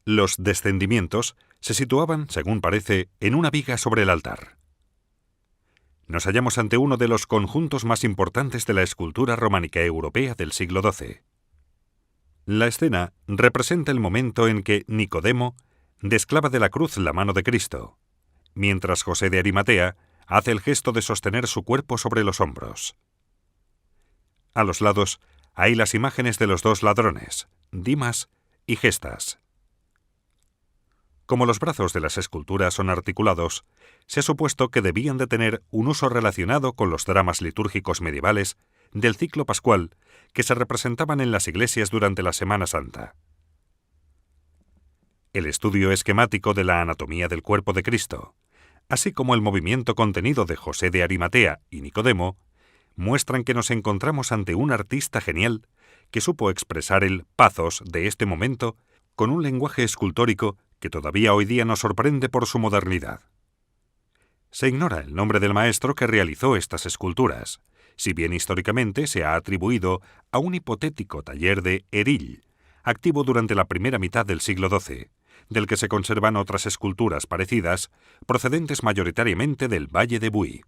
Los descendimientos se situaban, según parece, en una viga sobre el altar. Nos hallamos ante uno de los conjuntos más importantes de la escultura románica europea del siglo XII. La escena representa el momento en que Nicodemo desclava de la cruz la mano de Cristo, mientras José de Arimatea hace el gesto de sostener su cuerpo sobre los hombros. A los lados hay las imágenes de los dos ladrones, Dimas y Gestas. Como los brazos de las esculturas son articulados, se ha supuesto que debían de tener un uso relacionado con los dramas litúrgicos medievales del ciclo pascual que se representaban en las iglesias durante la Semana Santa. El estudio esquemático de la anatomía del cuerpo de Cristo, así como el movimiento contenido de José de Arimatea y Nicodemo, muestran que nos encontramos ante un artista genial que supo expresar el pathos de este momento con un lenguaje escultórico que todavía hoy día nos sorprende por su modernidad. Se ignora el nombre del maestro que realizó estas esculturas, si bien históricamente se ha atribuido a un hipotético taller de Erill, activo durante la primera mitad del siglo XII, del que se conservan otras esculturas parecidas, procedentes mayoritariamente del Valle de Buy.